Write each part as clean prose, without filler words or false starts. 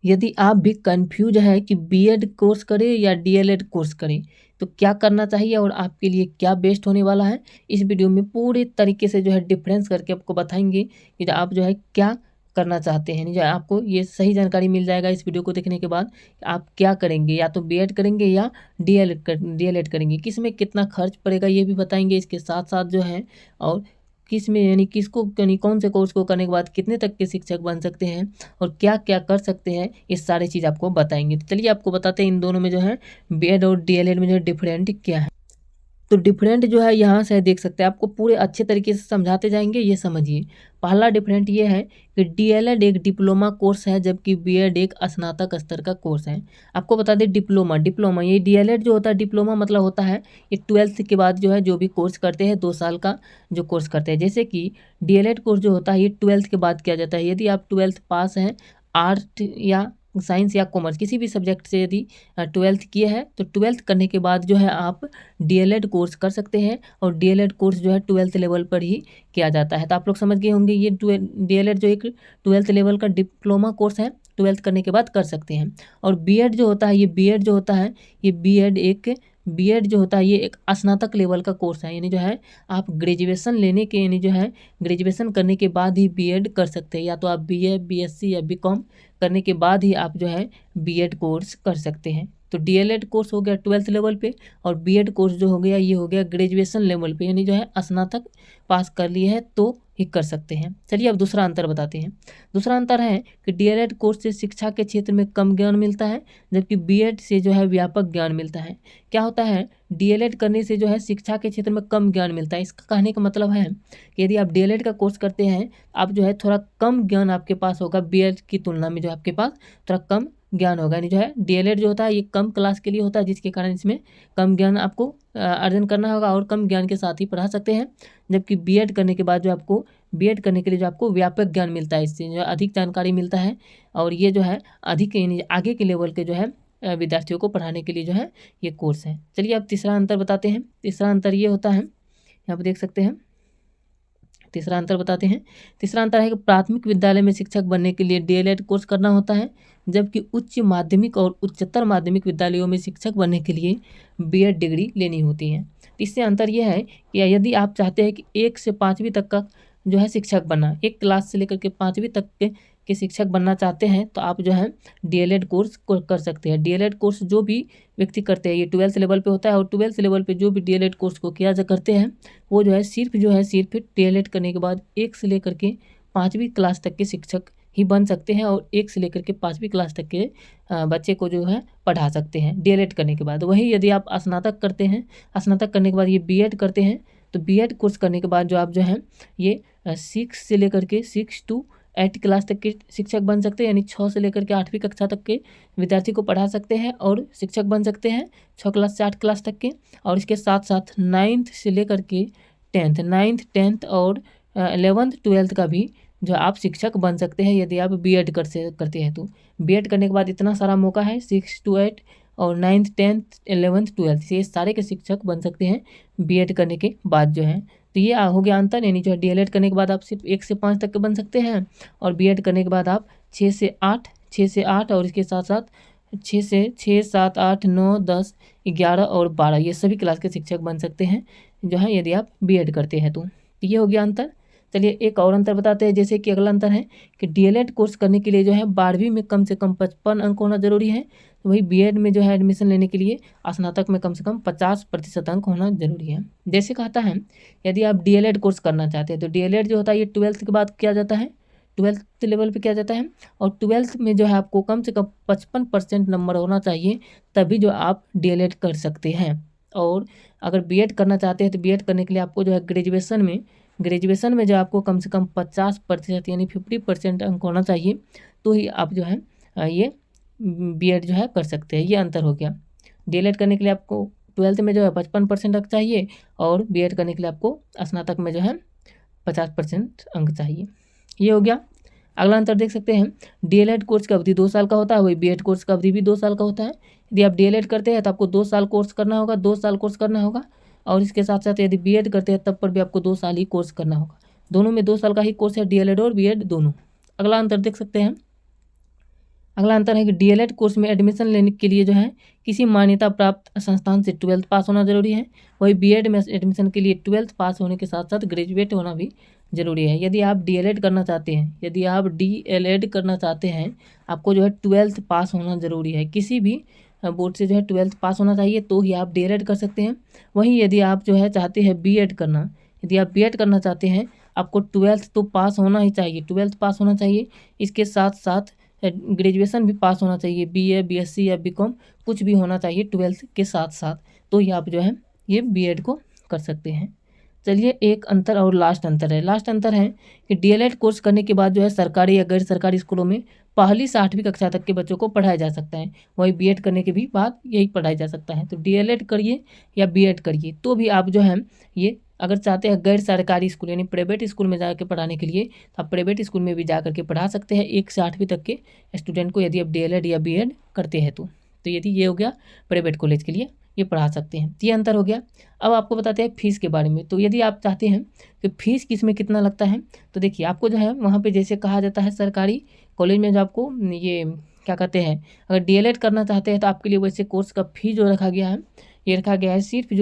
यदि आप भी कंफ्यूज है कि बीएड कोर्स करें या डीएलएड कोर्स करें तो क्या करना चाहिए और आपके लिए क्या बेस्ट होने वाला है, इस वीडियो में पूरे तरीके से जो है डिफरेंस करके आपको बताएंगे कि आप जो है क्या करना चाहते हैं। जो आपको ये सही जानकारी मिल जाएगा इस वीडियो को देखने के बाद। आप क्या करेंगे, या तो बीएड करेंगे या डीएलएड करेंगे, किस में कितना खर्च पड़ेगा ये भी बताएंगे। इसके साथ साथ जो है और किस में यानी किसको यानी कौन से कोर्स को करने के बाद कितने तक के शिक्षक बन सकते हैं और क्या क्या कर सकते हैं, ये सारी चीज़ आपको बताएंगे। तो चलिए आपको बताते हैं इन दोनों में जो है बीएड और डीएलएड में जो डिफरेंट क्या है। तो डिफरेंट जो है यहाँ से देख सकते हैं, आपको पूरे अच्छे तरीके से समझाते जाएंगे, ये समझिए। पहला डिफरेंट ये है कि डीएलएड एक डिप्लोमा कोर्स है जबकि बीएड एक स्नातक स्तर का कोर्स है। आपको बता दें डिप्लोमा ये डीएलएड जो होता है, डिप्लोमा मतलब होता है ये 12th के बाद जो है जो भी कोर्स करते हैं 2 साल का जो कोर्स करते हैं। जैसे कि डीएलएड कोर्स जो होता है ये 12th के बाद किया जाता है। यदि आप 12th पास हैं आर्ट या साइंस या कॉमर्स किसी भी सब्जेक्ट से यदि 12th किए हैं तो 12th करने के बाद जो है आप डीएलएड कोर्स कर सकते हैं। और डीएलएड कोर्स जो है 12th लेवल पर ही किया जाता है। तो आप लोग समझ गए होंगे ये डीएलएड जो एक 12th लेवल का डिप्लोमा कोर्स है, 12th करने के बाद कर सकते हैं। और बीएड जो होता है ये बीएड जो होता है ये एक स्नातक लेवल का कोर्स है। यानी जो है आप ग्रेजुएशन लेने के यानी जो है ग्रेजुएशन करने के बाद ही बीएड कर सकते हैं, या तो आप बीए बीएससी या बीकॉम करने के बाद ही आप जो है बीएड कोर्स कर सकते हैं। तो डीएलएड कोर्स हो गया 12th लेवल पे और बीएड कोर्स जो हो गया ये हो गया ग्रेजुएशन लेवल पे, यानी जो है स्नातक पास कर लिए है तो ही कर सकते हैं। चलिए अब दूसरा अंतर बताते हैं। दूसरा अंतर है कि डीएलएड कोर्स से शिक्षा के क्षेत्र में कम ज्ञान मिलता है जबकि बीएड से जो है व्यापक ज्ञान मिलता है। क्या होता है, डीएलएड करने से जो है शिक्षा के क्षेत्र में कम ज्ञान मिलता है। इसका कहने का मतलब है कि यदि आप डीएलएड का कोर्स करते हैं आप जो है थोड़ा कम ज्ञान आपके पास होगा, बीएड की तुलना में जो आपके पास थोड़ा कम ज्ञान होगा। यानी जो है डीएलएड जो होता है ये कम क्लास के लिए होता है, जिसके कारण इसमें कम ज्ञान आपको अर्जन करना होगा और कम ज्ञान के साथ ही पढ़ा सकते हैं। जबकि बीएड करने के बाद जो आपको बीएड करने के लिए जो आपको व्यापक ज्ञान मिलता है, इससे जो अधिक जानकारी मिलता है और ये जो है अधिक यानी आगे के लेवल के जो है विद्यार्थियों को पढ़ाने के लिए जो है ये कोर्स है। चलिए अब तीसरा अंतर बताते हैं। तीसरा अंतर ये होता है, यहाँ पर देख सकते हैं, तीसरा अंतर बताते हैं। तीसरा अंतर है कि प्राथमिक विद्यालय में शिक्षक बनने के लिए डीएलएड कोर्स करना होता है जबकि उच्च माध्यमिक और उच्चतर माध्यमिक विद्यालयों में शिक्षक बनने के लिए बीएड डिग्री लेनी होती है। इससे अंतर यह है कि यदि आप चाहते हैं कि 1 से 5वीं तक का जो है शिक्षक बनना, 1 क्लास से लेकर के 5वीं तक के शिक्षक बनना चाहते हैं तो आप जो है डीएलएड कोर्स कर सकते हैं। डीएलएड कोर्स जो भी व्यक्ति करते हैं ये 12th लेवल पे होता है और 12th लेवल पे जो भी डीएलएड कोर्स को किया करते हैं वो जो है सिर्फ डीएलएड करने के बाद 1 से लेकर के 5वीं क्लास तक के शिक्षक ही बन सकते हैं और 1 से लेकर के 5वीं क्लास तक के बच्चे को जो है पढ़ा सकते हैं डीएलएड करने के बाद। वही यदि आप स्नातक करते हैं, स्नातक करने के बाद ये बीएड करते हैं तो बीएड कोर्स करने के बाद जो आप जो है ये 6 से लेकर के 6 to 8 क्लास तक के शिक्षक बन सकते हैं। यानी 6 से लेकर के 8वीं कक्षा तक के विद्यार्थी को पढ़ा सकते हैं और शिक्षक बन सकते हैं 6 क्लास से 8 क्लास तक के। और इसके साथ साथ 9th से लेकर के 9th 10th और 11th 12th का भी जो आप शिक्षक बन सकते हैं यदि आप बीएड करते हैं। तो बीएड करने के बाद इतना सारा मौका है, 6 to 8 और 9th 10th 11th 12th ये सारे के शिक्षक बन सकते हैं बीएड करने के बाद जो है। तो ये हो गया अंतर, यानी जो है डीएलएड करने के बाद आप सिर्फ 1 से 5 तक के बन सकते हैं और बीएड करने के बाद आप 6 से 8 और इसके साथ साथ 6 से 6 7 8 9 10 11 और 12 ये सभी क्लास के शिक्षक बन सकते हैं जो है यदि आप बीएड करते हैं। तो ये हो गया अंतर। चलिए एक और अंतर बताते हैं। जैसे कि अगला अंतर है कि डीएलएड कोर्स करने के लिए जो है 12वीं में कम से कम 55 अंक होना जरूरी है। तो वही बीएड में जो है एडमिशन लेने के लिए स्नातक में कम से कम 50% अंक होना जरूरी है। जैसे कहता है यदि आप डीएलएड कोर्स करना चाहते हैं तो डीएलएड जो होता है ये 12th के बाद किया जाता है, 12th लेवल पे किया जाता है और 12th में जो है आपको कम से कम 55% नंबर होना चाहिए तभी जो आप डीएलएड कर सकते हैं। और अगर बीएड करना चाहते हैं तो बीएड करने के लिए आपको जो है ग्रेजुएशन में जो आपको कम से कम 50% यानी 50% अंक होना चाहिए तो ही आप जो है ये बीएड जो है कर सकते हैं। ये अंतर हो गया। डीएलएड करने के लिए आपको 12th में जो है 55% अंक चाहिए और बीएड करने के लिए आपको स्नातक में जो है 50% अंक चाहिए। ये हो गया। अगला अंतर देख सकते हैं, डीएलएड कोर्स की अवधि 2 साल का होता है, वही बीएड कोर्स का अवधि भी 2 साल का होता है। यदि आप डीएलएड करते हैं तो आपको 2 साल कोर्स करना होगा, 2 साल कोर्स करना होगा और इसके साथ साथ यदि बीएड करते हैं तब पर भी आपको 2 साल ही कोर्स करना होगा। दोनों में 2 साल का ही कोर्स है, डीएलएड और बीएड दोनों। अगला अंतर देख सकते हैं, अगला अंतर है कि डीएलएड कोर्स में एडमिशन लेने के लिए जो है किसी मान्यता प्राप्त संस्थान से 12th पास होना जरूरी है। वही बीएड में एडमिशन के लिए 12th पास होने के साथ साथ ग्रेजुएट होना भी जरूरी है। यदि आप डीएलएड करना चाहते हैं, आपको जो है 12th पास होना जरूरी है। किसी भी बोर्ड से जो है 12th पास होना चाहिए, तो ही आप डीएलएड कर सकते हैं। वहीं यदि आप जो है चाहते हैं बीएड करना, यदि आप बीएड करना चाहते हैं, आपको 12th तो पास होना ही चाहिए, 12th पास होना चाहिए। इसके साथ साथ ग्रेजुएशन भी पास होना चाहिए, बीए, बीएससी या बीकॉम कुछ भी होना चाहिए 12th के साथ साथ, तो ही आप जो है ये बीएड को कर सकते हैं। चलिए एक अंतर और लास्ट अंतर है कि डीएलएड कोर्स करने के बाद जो है सरकारी या गैर सरकारी स्कूलों में पहली से 8वीं कक्षा तक के बच्चों को पढ़ाया जा सकता है। वही बीएड करने के भी बाद यही पढ़ाया जा सकता है। तो डीएलएड करिए या बीएड करिए, तो भी आप जो है ये अगर चाहते हैं गैर सरकारी स्कूल यानी प्राइवेट स्कूल में जाकर पढ़ाने के लिए, तो आप प्राइवेट स्कूल में भी जा करके पढ़ा सकते हैं 1 से 8वीं तक के स्टूडेंट को, यदि आप डीएलएड या बीएड करते हैं तो यदि ये हो गया प्राइवेट कॉलेज के लिए ये पढ़ा सकते हैं। ये अंतर हो गया। अब आपको बताते हैं फीस के बारे में। तो यदि आप चाहते हैं कि फीस किस में कितना लगता है, तो देखिए आपको जो है वहाँ पे जैसे कहा जाता है सरकारी कॉलेज में जो आपको ये क्या कहते हैं, अगर डीएलएड करना चाहते हैं तो आपके लिए वैसे कोर्स का फी जो रखा गया है, ये रखा गया है सिर्फ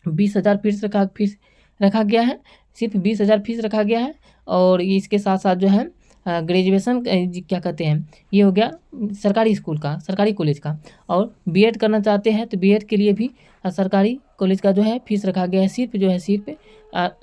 20,000 फीस रखा गया है, सिर्फ 20,000 फीस रखा गया है। और इसके साथ साथ जो है ग्रेजुएशन क्या कहते हैं, ये हो गया सरकारी स्कूल का, सरकारी कॉलेज का। और बीएड करना चाहते हैं तो बीएड के लिए भी सरकारी कॉलेज का जो है फीस रखा गया है, सिर्फ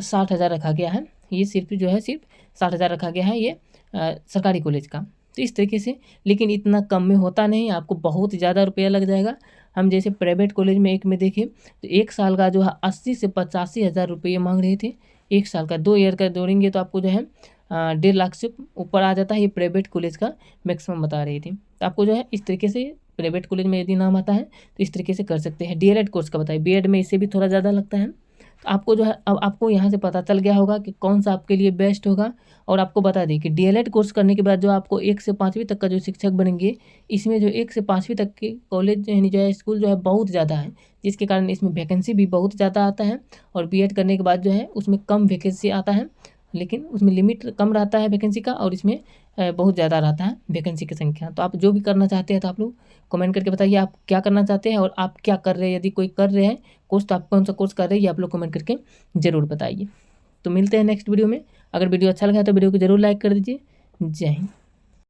60,000 रखा गया है। ये सिर्फ 60,000 रखा गया है ये सरकारी कॉलेज का। तो इस तरीके से, लेकिन इतना कम में होता नहीं, आपको बहुत ज़्यादा रुपया लग जाएगा। हम जैसे प्राइवेट कॉलेज में एक में देखें तो 1 साल का जो है 80 से 85 हज़ार रुपये मांग रहे थे 1 साल का। 2 ईयर का जोड़ेंगे तो आपको जो है 1.5 लाख से ऊपर आ जाता है। ये प्राइवेट कॉलेज का मैक्सिमम बता रही थी। तो आपको जो है इस तरीके से प्राइवेट कॉलेज में यदि नाम आता है तो इस तरीके से कर सकते हैं। डीएलएड कोर्स का बताइए, बीएड में इससे भी थोड़ा ज़्यादा लगता है। तो आपको जो है अब आपको यहाँ से पता चल गया होगा कि कौन सा आपके लिए बेस्ट होगा। और आपको बता दें कि डीएलएड कोर्स करने के बाद जो आपको 1 से 5वीं तक का जो शिक्षक बनेंगे, इसमें जो 1 से 5वीं तक के कॉलेज यानी जो है स्कूल जो है बहुत ज़्यादा है, जिसके कारण इसमें वैकेंसी भी बहुत ज़्यादा आता है। और बीएड करने के बाद जो है उसमें कम वैकेंसी आता है, लेकिन उसमें लिमिट कम रहता है वैकेंसी का, और इसमें बहुत ज़्यादा रहता है वैकेंसी की संख्या। तो आप जो भी करना चाहते हैं तो आप लोग कमेंट करके बताइए आप क्या करना चाहते हैं और आप क्या कर रहे हैं। यदि कोई कर रहे हैं कोर्स तो आप कौन सा कोर्स कर रहे हैं, ये आप लोग कमेंट करके ज़रूर बताइए। तो मिलते हैं नेक्स्ट वीडियो में। अगर वीडियो अच्छा लगा तो वीडियो को ज़रूर लाइक कर दीजिए। जय हिंद।